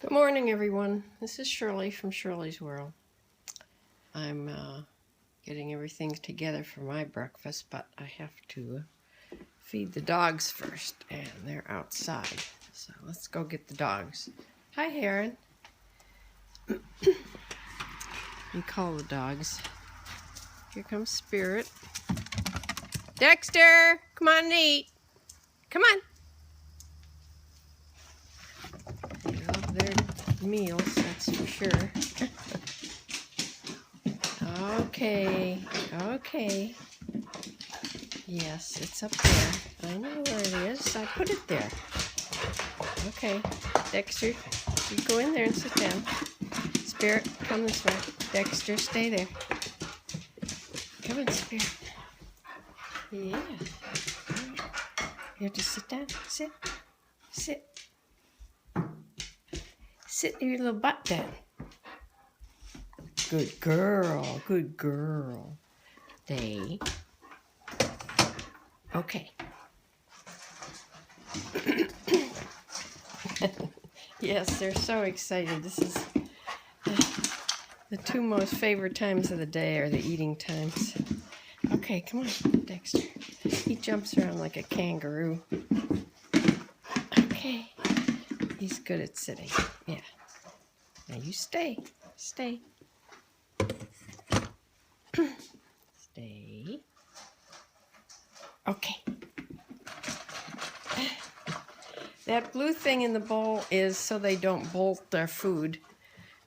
Good morning, everyone. This is Shirley from Shirley's World. I'm getting everything together for my breakfast, but I have to feed the dogs first, and they're outside. So let's go get the dogs. Hi, Heron. You call the dogs. Here comes Spirit. Dexter, come on and eat. Come on. They love their meals, that's for sure. Okay. Yes, it's up there. I know where it is. I put it there. Okay, Dexter, you go in there and sit down. Spirit, come this way. Dexter, stay there. Come on, Spirit. Yeah. You have to sit down. Sit. Sit your little butt down. Good girl. Stay. Okay. Yes, they're so excited. This is the two most favorite times of the day are the eating times. Okay, come on, Dexter. He jumps around like a kangaroo. Okay. He's good at sitting. Yeah. Now you stay. Stay. Okay. That blue thing in the bowl is so they don't bolt their food.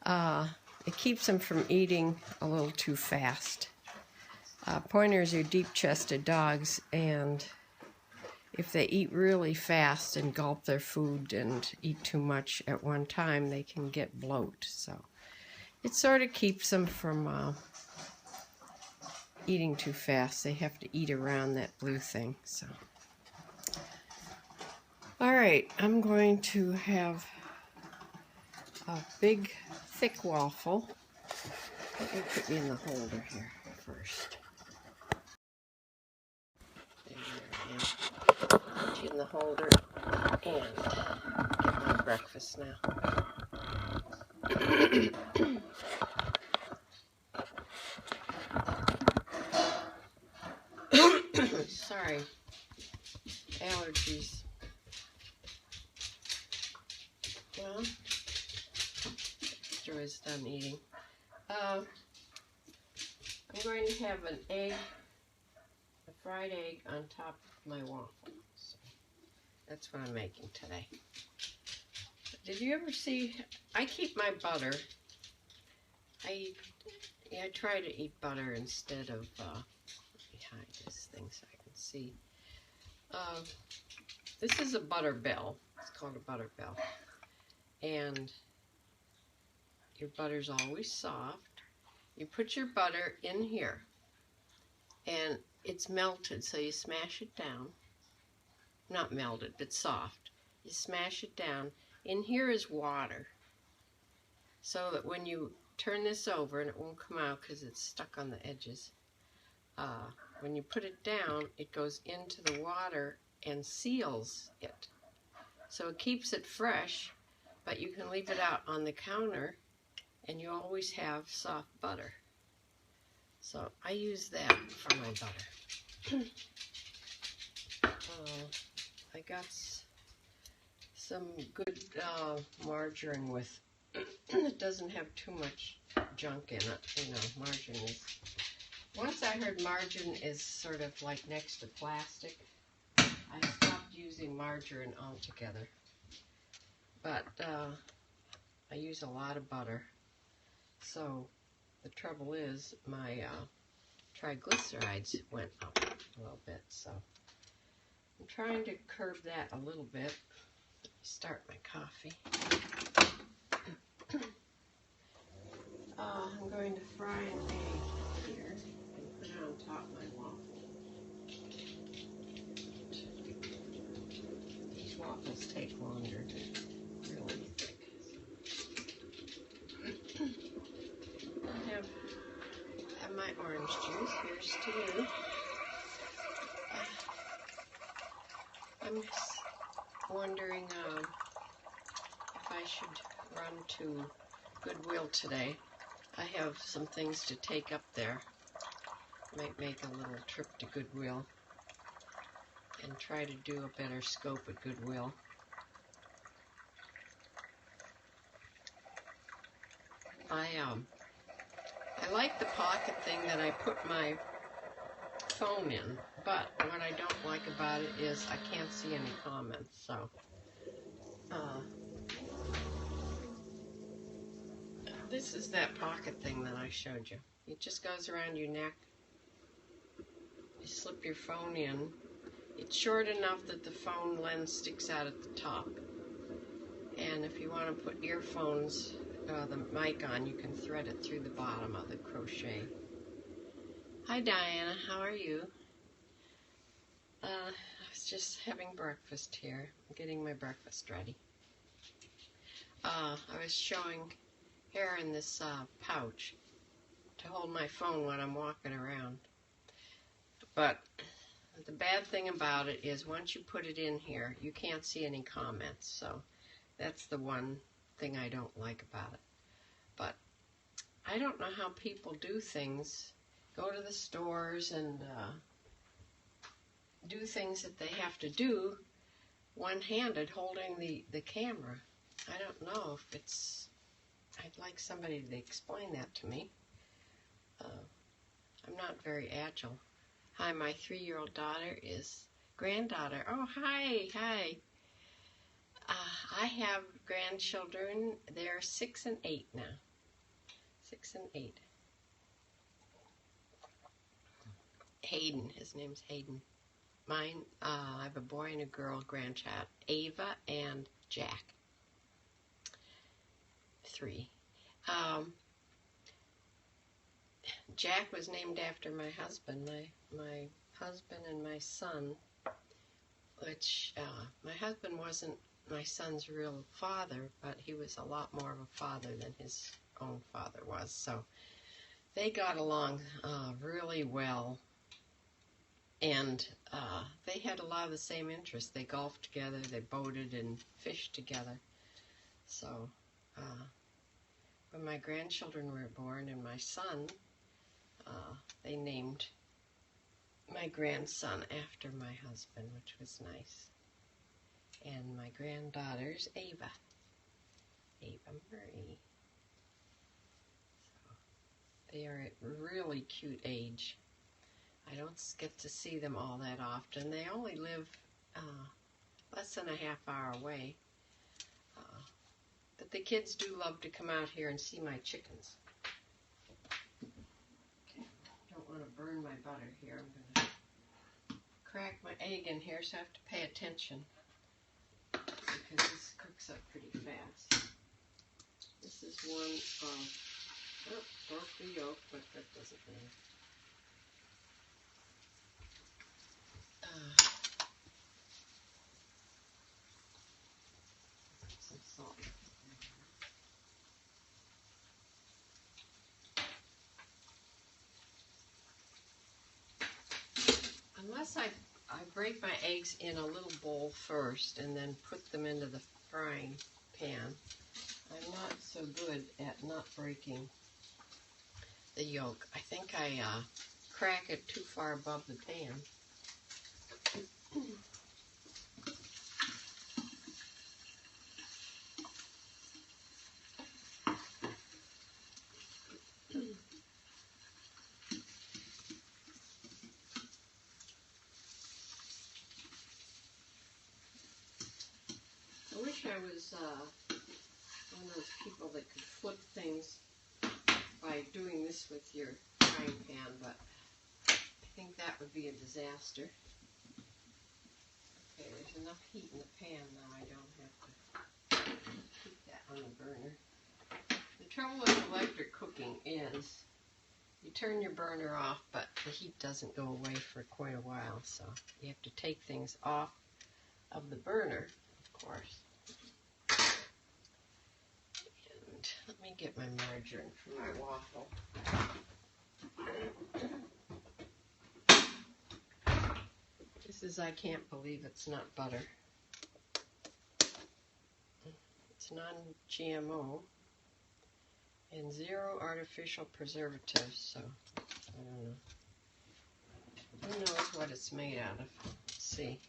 It keeps them from eating a little too fast. Pointers are deep-chested dogs, and if they eat really fast and gulp their food and eat too much at one time, they can get bloat. So it sort of keeps them from eating too fast. They have to eat around that blue thing. So, all right, I'm going to have a big, thick waffle. Let me put you in the holder here first. There I am. Put you in the holder and get my breakfast now. Sorry, allergies. Well, after I was done eating, I'm going to have an egg, a fried egg on top of my waffle. So that's what I'm making today. Did you ever see? I keep my butter. I try to eat butter instead of. Let me hide this thing so I can see. This is a butter bell. It's called a butter bell. And your butter's always soft. You put your butter in here and it's melted, so you smash it down. Not melted, but soft. You smash it down. In here is water, so that when you turn this over, and it won't come out because it's stuck on the edges, when you put it down, it goes into the water and seals it. So it keeps it fresh, but you can leave it out on the counter and you always have soft butter. So I use that for my butter. I got some good margarine with it doesn't have too much junk in it. You know, margarine is. Once I heard margarine is sort of like next to plastic, I stopped using margarine altogether. But I use a lot of butter. So the trouble is my triglycerides went up a little bit. So I'm trying to curb that a little bit. Let me start my coffee. I'm going to fry an egg here and put it on top of my waffle. These waffles take longer to really thick. I have my orange juice. Here's to you. I'm just wondering if I should run to Goodwill today. I have some things to take up there. Might make a little trip to Goodwill and try to do a better scope at Goodwill. I like the pocket thing that I put my phone in, but what I don't like about it is I can't see any comments, so this is that pocket thing that I showed you. It just goes around your neck. You slip your phone in. It's short enough that the phone lens sticks out at the top. And if you want to put earphones, the mic on, you can thread it through the bottom of the crochet. Hi Diana, how are you? I was just having breakfast here, getting my breakfast ready. I was showing hair in this pouch to hold my phone when I'm walking around. But the bad thing about it is once you put it in here, you can't see any comments. So that's the one thing I don't like about it. But I don't know how people do things, go to the stores and do things that they have to do one-handed holding the camera. I don't know if it's, I'd like somebody to explain that to me. I'm not very agile. Hi, my 3-year-old daughter is granddaughter. Oh, hi. I have grandchildren. They're 6 and 8 now. 6 and 8. Hayden, his name's Hayden. Mine, I have a boy and a girl grandchild, Ava and Jack. 3. Jack was named after my husband. My husband and my son, which my husband wasn't my son's real father, but he was a lot more of a father than his own father was. So they got along really well, and they had a lot of the same interests. They golfed together, they boated and fished together. So when my grandchildren were born and my son, they named my grandson after my husband, which was nice. And my granddaughter's Ava Marie. So they are at a really cute age. I don't get to see them all that often. They only live less than a half hour away. But the kids do love to come out here and see my chickens. Okay, don't want to burn my butter here. I'm going to crack my egg in here, so I have to pay attention because this cooks up pretty fast. This is one of, broke the yolk, but that doesn't matter. Some salt. Unless I break my eggs in a little bowl first and then put them into the frying pan, I'm not so good at not breaking the yolk. I think I crack it too far above the pan. I wish I was one of those people that could flip things by doing this with your frying pan, but I think that would be a disaster. Okay, there's enough heat in the pan now. I don't have to keep that on the burner. The trouble with electric cooking is you turn your burner off, but the heat doesn't go away for quite a while, so you have to take things off of the burner, of course. And let me get my margarine for my waffle. This is, I can't believe it's not butter. It's non-GMO and 0 artificial preservatives, so I don't know. Who knows what it's made out of? Let's see.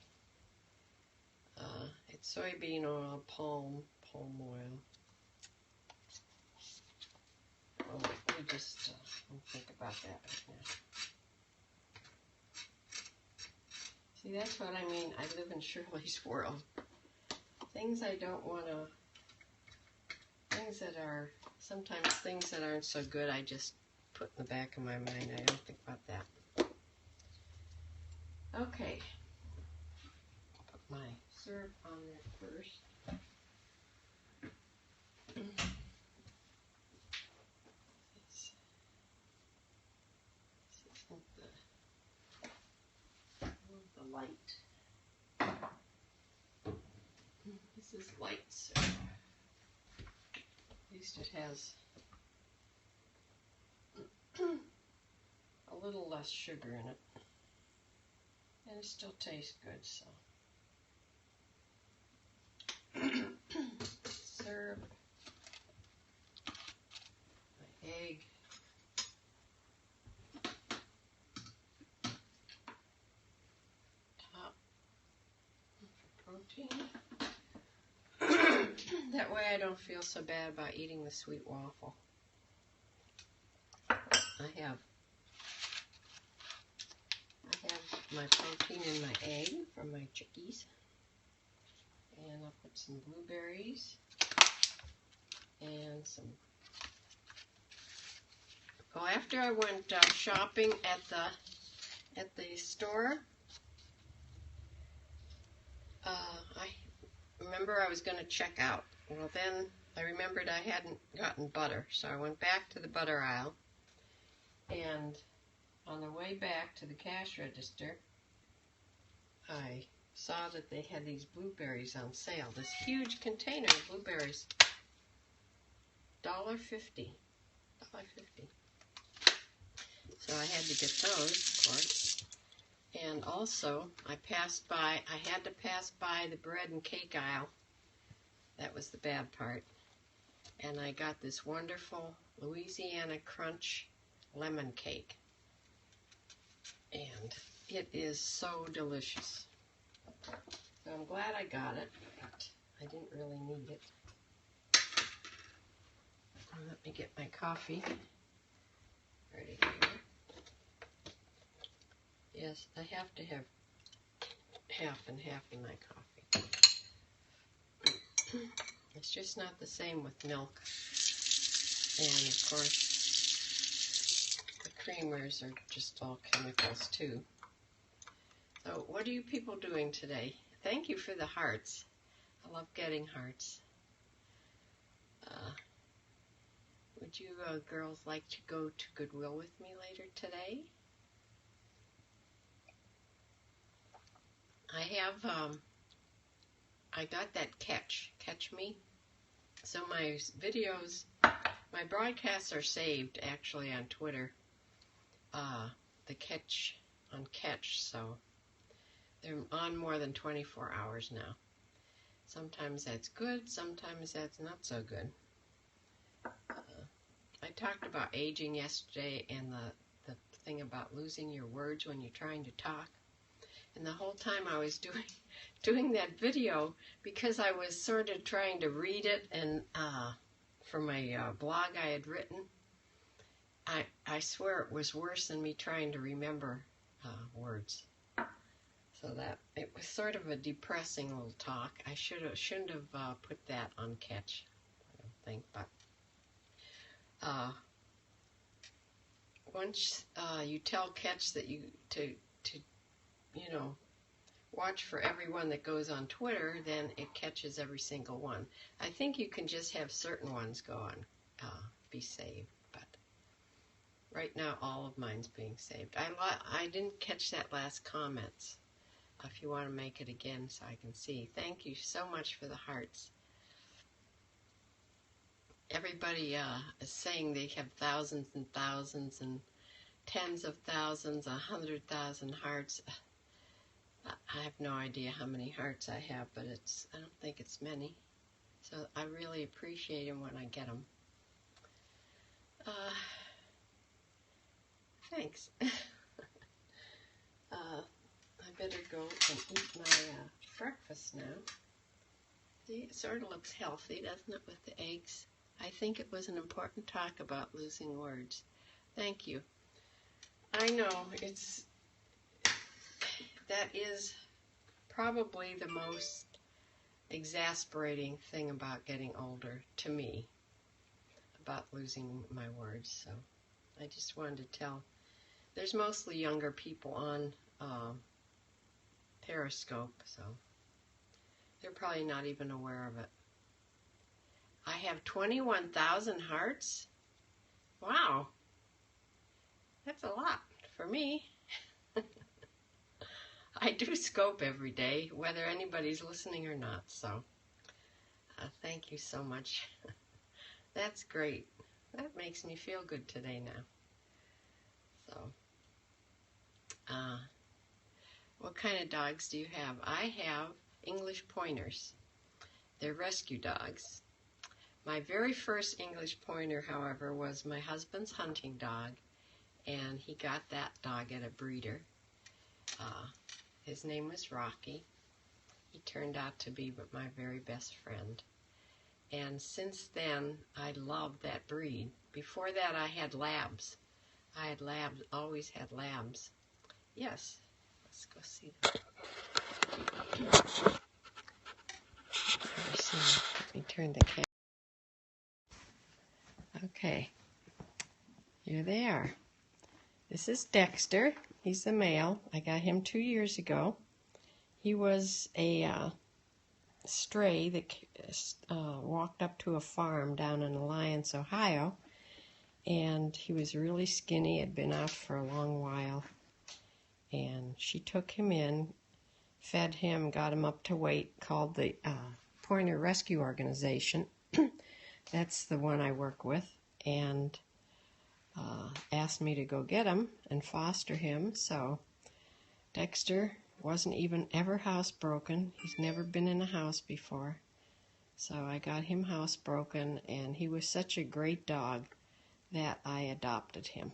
It's soybean oil, palm oil. Oh, let me just think about that right now. See, that's what I mean. I live in Shirley's world. Things I don't want to, things that are, sometimes things that aren't so good, I just put in the back of my mind. I don't think about that. Okay. Put my syrup on there first. This isn't the light. This is light syrup. At least it has a little less sugar in it. And it still tastes good, so. Syrup. My egg. Top for protein. That way I don't feel so bad about eating the sweet waffle. I have my protein in my egg from my chickies. And I'll put some blueberries and some. Oh, after I went shopping at the store, I remember I was going to check out. Well, then I remembered I hadn't gotten butter, so I went back to the butter aisle, and on the way back to the cash register, I saw that they had these blueberries on sale. This huge container of blueberries, $1.50. $1.50. So I had to get those, of course. And also, I had to pass by the bread and cake aisle. That was the bad part. And I got this wonderful Louisiana Crunch lemon cake. And it is so delicious. So I'm glad I got it, but I didn't really need it. Let me get my coffee ready here. Yes, I have to have half and half in my coffee. It's just not the same with milk. And of course, the creamers are just all chemicals too. So what are you people doing today? Thank you for the hearts. I love getting hearts. Would you girls like to go to Goodwill with me later today? I got that catch me. So my videos, my broadcasts are saved actually on Twitter. The catch, so they're on more than 24 hours now. Sometimes that's good, sometimes that's not so good. I talked about aging yesterday and the thing about losing your words when you're trying to talk. And the whole time I was doing that video, because I was sort of trying to read it, and for my blog I had written, I swear it was worse than me trying to remember words. So that it was sort of a depressing little talk. I shouldn't have put that on catch, I don't think. But once you tell catch that to watch for everyone that goes on Twitter, then it catches every single one. I think you can just have certain ones go on, be saved, but right now all of mine's being saved. I didn't catch that last comments. If you want to make it again so I can see. Thank you so much for the hearts. Everybody is saying they have thousands and thousands and tens of thousands, 100,000 hearts. I have no idea how many hearts I have, but I don't think it's many. So I really appreciate them when I get them. Thanks. I better go and eat my breakfast now. See, it sort of looks healthy, doesn't it, with the eggs? I think it was an important talk about losing words. Thank you. I know that is probably the most exasperating thing about getting older to me, about losing my words. So I just wanted to tell. There's mostly younger people on Periscope, so they're probably not even aware of it. I have 21,000 hearts. Wow, that's a lot for me. I do scope every day, whether anybody's listening or not, so thank you so much. That's great. That makes me feel good today now. So, what kind of dogs do you have? I have English pointers. They're rescue dogs. My very first English pointer, however, was my husband's hunting dog, and he got that dog at a breeder. His name was Rocky. He turned out to be my very best friend. And since then, I loved that breed. Before that, I had labs. Always had labs. Yes, let's go see them. Let me turn the camera. Okay, here they are. This is Dexter. He's the male. I got him 2 years ago. He was a stray that walked up to a farm down in Alliance, Ohio, and he was really skinny, had been out for a long while, and she took him in, fed him, got him up to weight, called the Pointer Rescue Organization. That's the one I work with, and asked me to go get him and foster him. So Dexter wasn't even ever housebroken. He's never been in a house before. So I got him housebroken, and he was such a great dog that I adopted him.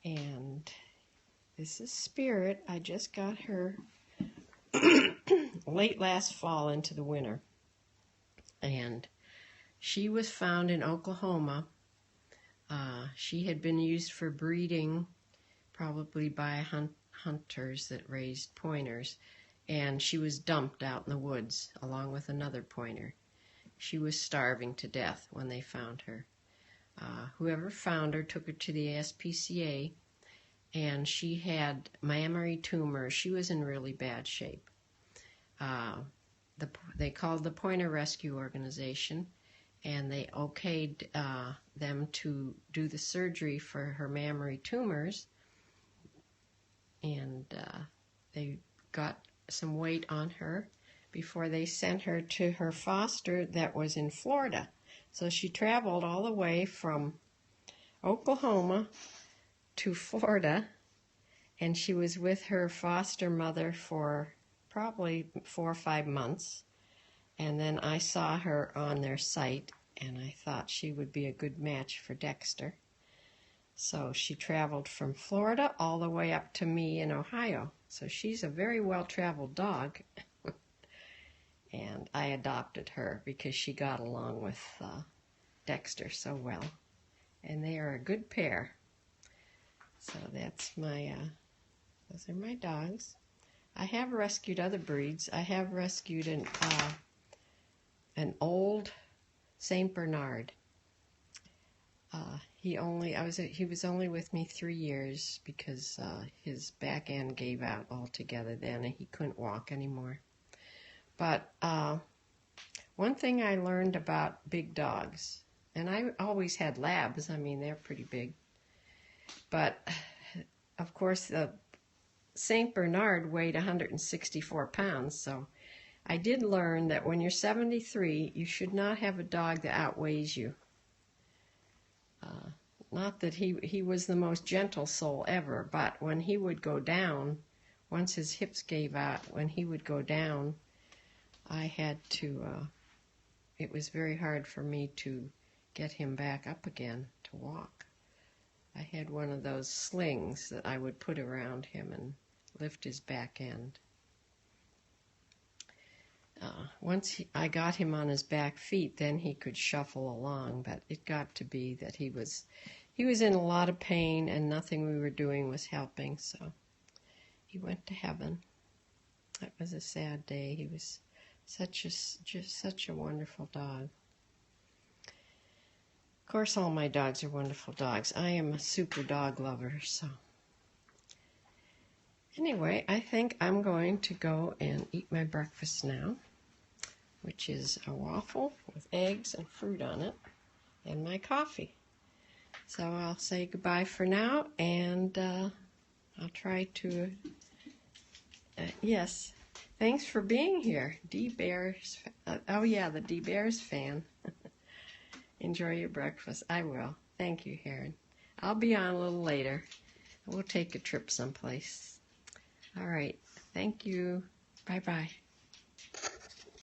And this is Spirit. I just got her late last fall into the winter. And she was found in Oklahoma. She had been used for breeding, probably by hunters that raised pointers, and she was dumped out in the woods along with another pointer. She was starving to death when they found her. Whoever found her took her to the ASPCA, and she had mammary tumors. She was in really bad shape. They called the Pointer Rescue Organization, and they okayed them to do the surgery for her mammary tumors, and they got some weight on her before they sent her to her foster that was in Florida. So she traveled all the way from Oklahoma to Florida, and she was with her foster mother for probably 4 or 5 months. And then I saw her on their site, and I thought she would be a good match for Dexter. So she traveled from Florida all the way up to me in Ohio. So she's a very well-traveled dog. And I adopted her because she got along with Dexter so well. And they are a good pair. So that's my, those are my dogs. I have rescued other breeds. I have rescued an old Saint Bernard. He was only with me 3 years because his back end gave out altogether then, and he couldn't walk anymore. But one thing I learned about big dogs, and I always had labs. I mean, they're pretty big. But of course, the Saint Bernard weighed 164 pounds, so I did learn that when you're 73, you should not have a dog that outweighs you. Not that he was the most gentle soul ever, but when he would go down, once his hips gave out, when he would go down, I had to it was very hard for me to get him back up again to walk. I had one of those slings that I would put around him and lift his back end. Once I got him on his back feet, then he could shuffle along, but it got to be that he was in a lot of pain and nothing we were doing was helping, so he went to heaven. That was a sad day. He was just such a wonderful dog. Of course, all my dogs are wonderful dogs. I am a super dog lover, so. Anyway, I think I'm going to go and eat my breakfast now, which is a waffle with eggs and fruit on it, and my coffee. So I'll say goodbye for now, and I'll try to, yes, thanks for being here, D Bears. Oh yeah, the D Bears fan. Enjoy your breakfast. I will. Thank you, Heron. I'll be on a little later. We'll take a trip someplace. All right. Thank you. Bye-bye.